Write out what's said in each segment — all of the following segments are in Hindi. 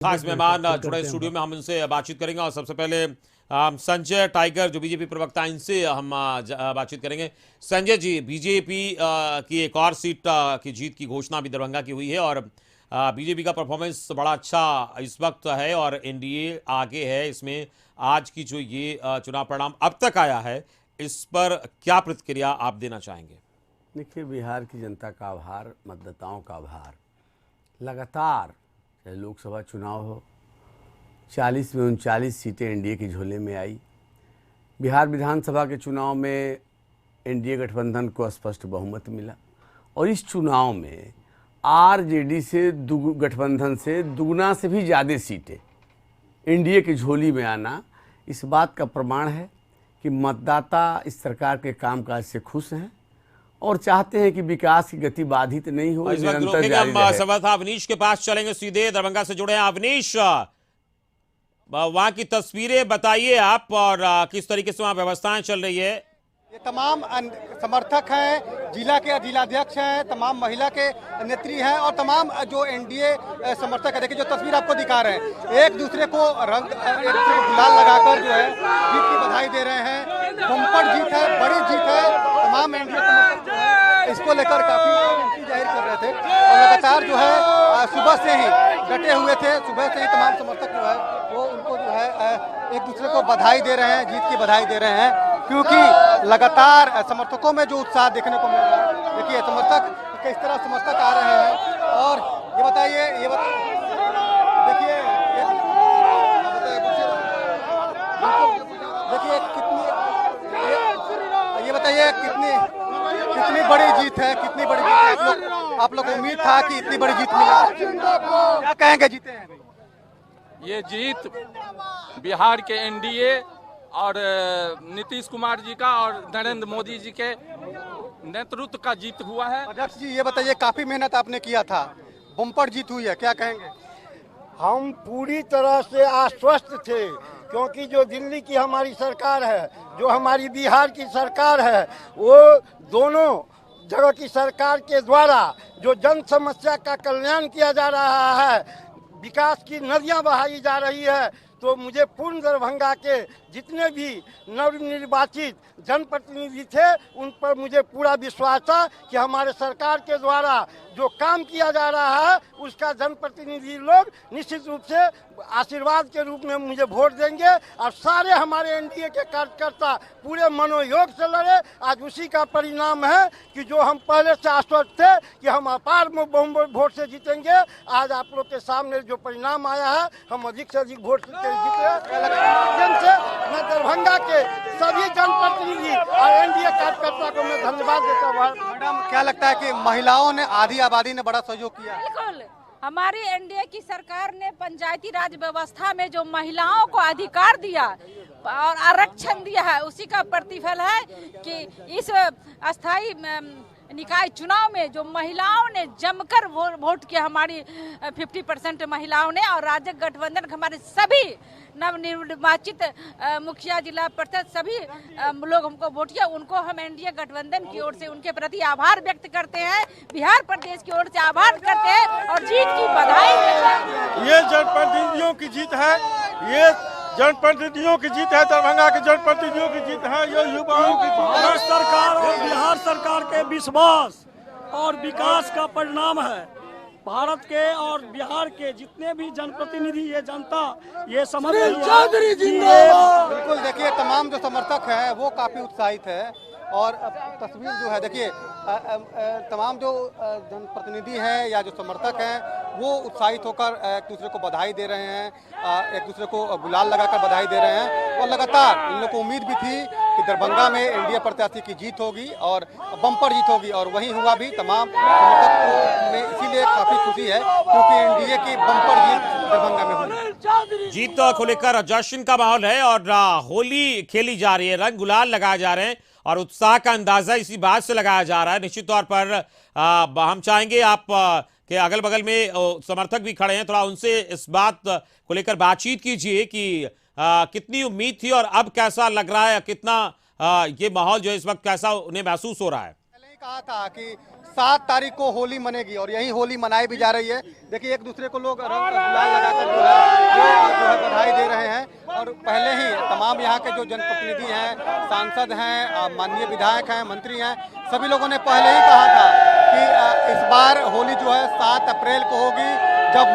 खास मेहमान जुड़े स्टूडियो में, हम उनसे बातचीत करेंगे। और सबसे पहले संजय टाइगर जो बीजेपी प्रवक्ता, इनसे हम बातचीत करेंगे। संजय जी, बीजेपी की एक और सीट की जीत की घोषणा भी दरभंगा की हुई है और बीजेपी का परफॉर्मेंस बड़ा अच्छा इस वक्त है और एनडीए आगे है इसमें। आज की जो ये चुनाव परिणाम अब तक आया है, इस पर क्या प्रतिक्रिया आप देना चाहेंगे? देखिए, बिहार की जनता का आभार, मतदाताओं का आभार, लगातार चाहे लोकसभा चुनाव हो, 40 में 39 सीटें एनडीए के झोले में आई। बिहार विधानसभा के चुनाव में एनडीए गठबंधन को स्पष्ट बहुमत मिला और इस चुनाव में आरजेडी से गठबंधन से दुगना से भी ज़्यादा सीटें एनडीए की झोली में आना इस बात का प्रमाण है कि मतदाता इस सरकार के कामकाज से खुश हैं और चाहते हैं कि विकास की गति बाधित नहीं हो, निरंतर जारी रहे। संवाददाता अवनीश के पास चलेंगे, सीधे दरभंगा से जुड़े हैं अवनीश। वहां की तस्वीरें बताइए आप, और किस तरीके से वहां व्यवस्थाएं चल रही है? ये तमाम समर्थक हैं, जिला के जिलाध्यक्ष हैं, तमाम महिला के नेत्री हैं और तमाम जो एनडीए समर्थक है। देखिए जो तस्वीर आपको दिखा रहे हैं, एक दूसरे को गुलाल लगाकर जो है जीत की बधाई दे रहे हैं। बम्पर जीत है, बड़ी जीत है। तमाम एनडीए समर्थक जो है इसको लेकर काफी खुशी जाहिर कर रहे थे और लगातार जो है सुबह से ही डटे हुए थे। सुबह से ही तमाम समर्थक जो है वो उनको जो है एक दूसरे को बधाई दे रहे हैं, जीत की बधाई दे रहे हैं, क्योंकि लगातार समर्थकों में जो उत्साह देखने को मिल रहा है। देखिए समर्थक किस तरह समर्थक आ रहे हैं। और ये बताइए, देखिए ये बताइए कितनी बड़ी जीत है, कितनी बड़ी जीत है। आप लोग को उम्मीद था कि इतनी बड़ी जीत मिलेगी, क्या कहेंगे? जीते हैं ये जीत बिहार के एनडीए और नीतीश कुमार जी का और नरेंद्र मोदी जी के नेतृत्व का जीत हुआ है। अध्यक्ष जी ये बताइए, काफी मेहनत आपने किया था, बम्पर जीत हुई है, क्या कहेंगे? हम पूरी तरह से आश्वस्त थे, क्योंकि जो दिल्ली की हमारी सरकार है, जो हमारी बिहार की सरकार है, वो दोनों जगह की सरकार के द्वारा जो जन समस्या का कल्याण किया जा रहा है, विकास की नदियां बहाई जा रही है, तो मुझे पूर्ण दरभंगा के जितने भी नवनिर्वाचित जनप्रतिनिधि थे उन पर मुझे पूरा विश्वास था कि हमारे सरकार के द्वारा जो काम किया जा रहा है उसका जनप्रतिनिधि लोग निश्चित रूप से आशीर्वाद के रूप में मुझे वोट देंगे और सारे हमारे एनडीए के कार्यकर्ता पूरे मनोयोग से लड़े। आज उसी का परिणाम है कि जो हम पहले से आश्वस्त थे कि हम अपार वोट से जीतेंगे, आज आप लोग के सामने जो परिणाम आया है, हम अधिक से अधिक वोट से जीते। मैं दरभंगा के सभी जनप्रतिनिधि और एनडीए कार्यकर्ता को मैं धन्यवाद देता हूँ। मैडम क्या लगता है कि महिलाओं ने, आधी आबादी ने बड़ा सहयोग किया? बिल्कुल, हमारी एनडीए की सरकार ने पंचायती राज व्यवस्था में जो महिलाओं को अधिकार दिया और आरक्षण दिया है, उसी का प्रतिफल है कि इस अस्थायी निकाय चुनाव में जो महिलाओं ने जमकर वोट किया, हमारी 50% महिलाओं ने, और राज्य गठबंधन हमारे सभी नवनिर्वाचित मुखिया, जिला परिषद सभी लोग हमको वोट किया। उनको हम एनडीए गठबंधन की ओर से उनके प्रति आभार व्यक्त करते हैं, बिहार प्रदेश की ओर से आभार करते हैं और जीत की बधाई देते हैं। ये जनप्रतिनिधियों की जीत है, ये जनप्रतिनिधियों की जीत है, दरभंगा के जनप्रतिनिधियों की जीत है, ये युवाओं की भारत सरकार और बिहार सरकार के विश्वास और विकास का परिणाम है। भारत के और बिहार के जितने भी जनप्रतिनिधि, ये जनता, ये समझ रही है। बिल्कुल, देखिए तमाम जो समर्थक हैं वो काफी उत्साहित है और तस्वीर जो है देखिए तमाम जो जनप्रतिनिधि हैं या जो समर्थक हैं वो उत्साहित होकर एक दूसरे को बधाई दे रहे हैं, एक दूसरे को गुलाल लगाकर बधाई दे रहे हैं। और लगातार इन लोगों को उम्मीद भी थी कि दरभंगा में एनडीए प्रत्याशी की जीत होगी और बम्पर जीत होगी, और वही हुआ भी। तमाम समर्थक में इसीलिए काफी खुशी है क्योंकि एनडीए की बम्पर जीत दरभंगा में हुई। जीत को लेकर जश्न का माहौल है और होली खेली जा रही है, रंग गुलाल लगाए जा रहे हैं और उत्साह का अंदाजा इसी बात से लगाया जा रहा है। निश्चित तौर पर हम चाहेंगे आप के अगल बगल में समर्थक भी खड़े हैं, थोड़ा उनसे इस बात को लेकर बातचीत कीजिए कि कितनी उम्मीद थी और अब कैसा लग रहा है, कितना ये माहौल जो है इस वक्त कैसा उन्हें महसूस हो रहा है? कहा था कि 7 तारीख को होली मनेगी और यही होली मनाई भी जा रही है। देखिए एक दूसरे को लोग रंग गुलाल लगाकर जो है बधाई दे रहे हैं। और पहले ही तमाम यहाँ के जो जनप्रतिनिधि हैं, सांसद हैं, माननीय विधायक हैं, मंत्री हैं, सभी लोगों ने पहले ही कहा था कि इस बार होली जो है 7 अप्रैल को होगी, जब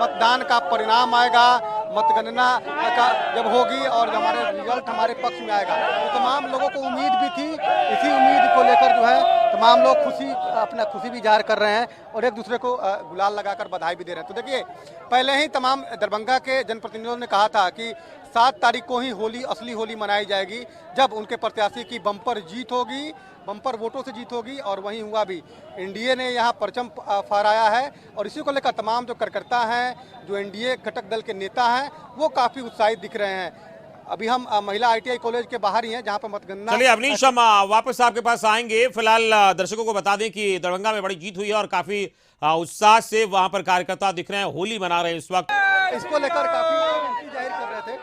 मतदान का परिणाम आएगा, मतगणना का जब होगी और हमारे रिजल्ट हमारे पक्ष में आएगा। तो तमाम लोगों को उम्मीद भी थी, इसी उम्मीद को लेकर जो है तमाम लोग अपना खुशी भी जाहिर कर रहे हैं और एक दूसरे को गुलाल लगाकर बधाई भी दे रहे हैं। तो देखिए पहले ही तमाम दरभंगा के जनप्रतिनिधियों ने कहा था कि 7 तारीख को ही होली, असली होली मनाई जाएगी, जब उनके प्रत्याशी की बम्पर जीत होगी, बम्पर वोटों से जीत होगी। और वहीं हुआ भी, एनडीए ने यहाँ परचम फहराया है और इसी को लेकर तमाम जो कार्यकर्ता हैं, जो एनडीए घटक दल के नेता हैं, वो काफ़ी उत्साहित दिख रहे हैं। अभी हम महिला आईटीआई कॉलेज के बाहर ही हैं, जहाँ पर मतगणना। चलिए अवनीश, हम वापस आपके पास आएंगे। फिलहाल दर्शकों को बता दें कि दरभंगा में बड़ी जीत हुई है और काफी उत्साह से वहां पर कार्यकर्ता दिख रहे हैं, होली मना रहे हैं इस वक्त। इसको लेकर काफी जाहिर कर रहे थे।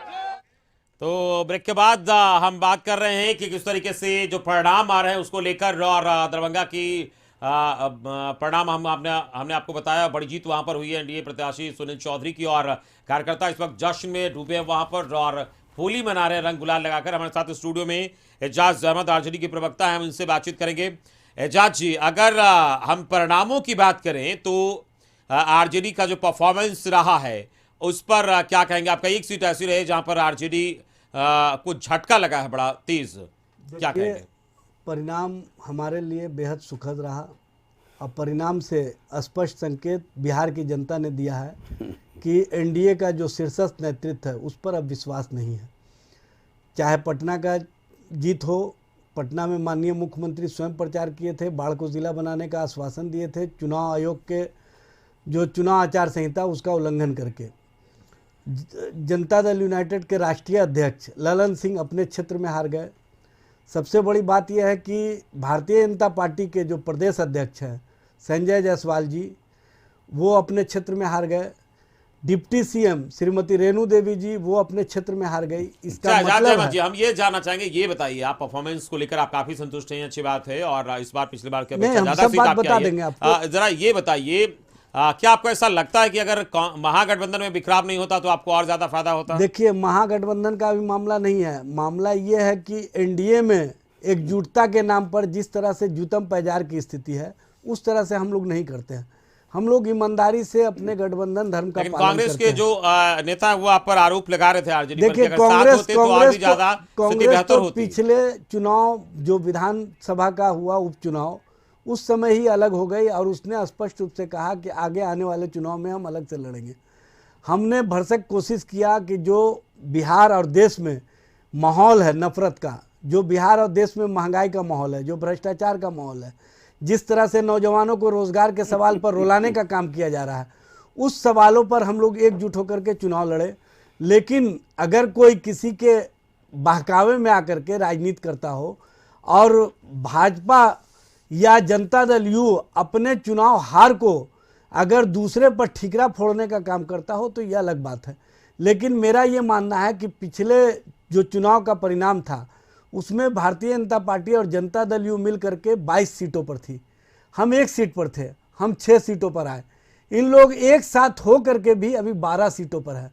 तो ब्रेक के बाद हम बात कर रहे हैं कि किस तरीके से जो परिणाम आ रहे हैं उसको लेकर, और दरभंगा की परिणाम हमने आपको बताया, बड़ी जीत वहां पर हुई है एनडीए प्रत्याशी सुनील चौधरी की, और कार्यकर्ता इस वक्त जश्न में डूबे हैं वहां पर और होली मना रहे हैं रंग गुलाल लगाकर। हमारे साथ स्टूडियो में एजाज अहमद आरजेडी के प्रवक्ता हैं, हम इनसे बातचीत करेंगे। एजाज जी, अगर हम परिणामों की बात करें तो आरजेडी का जो परफॉर्मेंस रहा है उस पर क्या कहेंगे? आपका एक सीट ऐसी रही जहां पर आरजेडी को झटका लगा है बड़ा तेज, क्या कहेंगे? परिणाम हमारे लिए बेहद सुखद रहा और परिणाम से स्पष्ट संकेत बिहार की जनता ने दिया है कि एनडीए का जो शीर्षस्थ नेतृत्व है उस पर अब विश्वास नहीं है। चाहे पटना का जीत हो, पटना में माननीय मुख्यमंत्री स्वयं प्रचार किए थे, बाढ़ को जिला बनाने का आश्वासन दिए थे, चुनाव आयोग के जो चुनाव आचार संहिता उसका उल्लंघन करके। जनता दल यूनाइटेड के राष्ट्रीय अध्यक्ष ललन सिंह अपने क्षेत्र में हार गए। सबसे बड़ी बात यह है कि भारतीय जनता पार्टी के जो प्रदेश अध्यक्ष हैं संजय जायसवाल जी, वो अपने क्षेत्र में हार गए। डिप्टी सीएम श्रीमती रेणु देवी जी, वो अपने क्षेत्र में हार गई। इसका मतलब है, हम ये जानना चाहेंगे, ये बताइए, आप परफॉर्मेंस को लेकर आप काफी संतुष्ट हैं, अच्छी बात है, और इस बार पिछली बार के ज्यादा सीट आप बता देंगे आपको। जरा ये बताइए, क्या आपको ऐसा लगता है कि अगर महागठबंधन में बिखराव नहीं होता तो आपको और ज्यादा फायदा होता? देखिए, महागठबंधन का भी मामला नहीं है। मामला ये है कि एनडीए में एकजुटता के नाम पर जिस तरह से जूतम पैजार की स्थिति है, उस तरह से हम लोग नहीं करते हैं। हम लोग ईमानदारी से अपने गठबंधन धर्म का पालन करते हैं। कांग्रेस के जो नेता है वो आप पर आरोप लगा रहे थे आरजेडी पर, देखिए कांग्रेस तो पिछले चुनाव जो विधानसभा का हुआ उपचुनाव, उस समय ही अलग हो गई और उसने स्पष्ट रूप से कहा कि आगे आने वाले चुनाव में हम अलग से लड़ेंगे। हमने भरसक कोशिश किया कि जो बिहार और देश में माहौल है नफरत का, जो बिहार और देश में महंगाई का माहौल है, जो भ्रष्टाचार का माहौल है, जिस तरह से नौजवानों को रोजगार के सवाल पर रुलाने का काम किया जा रहा है, उस सवालों पर हम लोग एकजुट होकर के चुनाव लड़े। लेकिन अगर कोई किसी के बहकावे में आकर के राजनीति करता हो और भाजपा या जनता दल यू अपने चुनाव हार को अगर दूसरे पर ठीकरा फोड़ने का काम करता हो तो यह अलग बात है। लेकिन मेरा ये मानना है कि पिछले जो चुनाव का परिणाम था उसमें भारतीय जनता पार्टी और जनता दल यू मिल करके 22 सीटों पर थी, हम 1 सीट पर थे, हम 6 सीटों पर आए। इन लोग एक साथ हो करके भी अभी 12 सीटों पर है।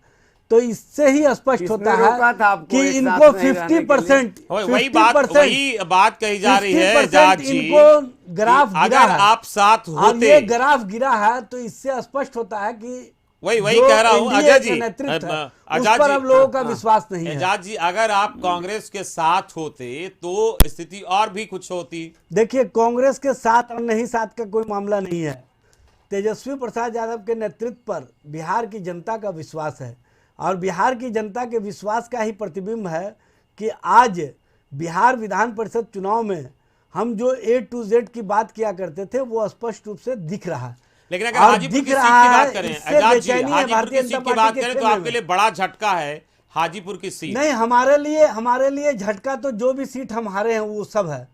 तो इससे ही स्पष्ट होता है कि इनको 50% वही बात कही जा रही है एजाज जी, इनको ग्राफ गिरा है। आप साथ होते, ये ग्राफ गिरा है तो इससे स्पष्ट होता है कि वही कह रहा हूं अजय जी, उस पर अब लोगों का विश्वास नहीं है। एजाज जी, अगर आप कांग्रेस के साथ होते तो स्थिति और भी कुछ होती। देखिए, कांग्रेस के साथ और नहीं साथ का कोई मामला नहीं है। तेजस्वी प्रसाद यादव के नेतृत्व पर बिहार की जनता का विश्वास है और बिहार की जनता के विश्वास का ही प्रतिबिंब है कि आज बिहार विधान परिषद चुनाव में हम जो A to Z की बात किया करते थे वो स्पष्ट रूप से दिख रहा है। लेकिन अगर हाजीपुर की सीट की बात करें, एजाज जी, हाजीपुर की सीट की बात करें तो आपके लिए बड़ा झटका है हाजीपुर की सीट। नहीं, हमारे लिए झटका तो जो भी सीट हम हारे हैं वो सब है।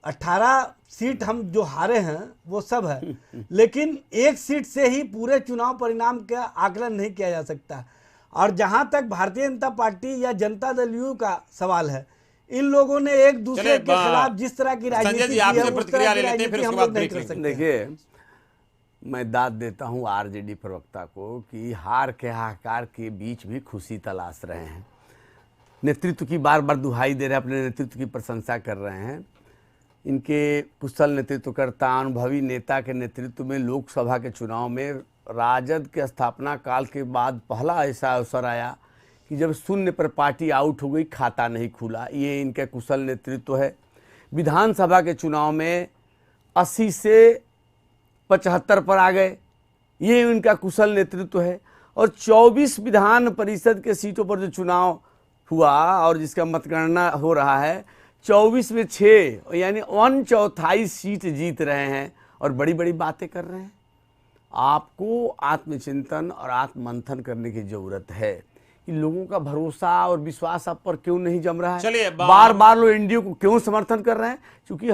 18 सीट हम जो हारे हैं वो सब है, लेकिन एक सीट से ही पूरे चुनाव परिणाम का आकलन नहीं किया जा सकता। और जहां तक भारतीय जनता पार्टी या जनता दल यू का सवाल है, इन लोगों ने एक दूसरे चलिए, के खिलाफ जिस तरह की राजनीति संजय जी, की है, आपसे उस प्रतिक्रिया तरह की ले लेते हैं, फिर राजनीति उसके हम बाद लोग नहीं ब्रेक कर लेंगे। सकते। देखिए, मैं दाद देता हूं आरजेडी प्रवक्ता को कि हार के हाहाकार के बीच भी खुशी तलाश रहे हैं। नेतृत्व की बार बार दुहाई दे रहे हैं, अपने नेतृत्व की प्रशंसा कर रहे हैं। इनके कुशल नेतृत्वकर्ता, अनुभवी नेता के नेतृत्व में लोकसभा के चुनाव में राजद के स्थापना काल के बाद पहला ऐसा अवसर आया कि जब शून्य पर पार्टी आउट हो गई, खाता नहीं खुला। ये इनका कुशल नेतृत्व है। विधानसभा के चुनाव में 80 से 75 पर आ गए, ये इनका कुशल नेतृत्व है। और 24 विधान परिषद के सीटों पर जो चुनाव हुआ और जिसका मतगणना हो रहा है, 24 में 6 यानी 1/4 सीट जीत रहे हैं और बड़ी बड़ी बातें कर रहे हैं। आपको आत्मचिंतन और आत्ममंथन करने की जरूरत है कि लोगों का भरोसा और विश्वास आप पर क्यों नहीं जम रहा है। चलिए, बार बार लोग एनडीए को क्यों समर्थन कर रहे हैं? क्योंकि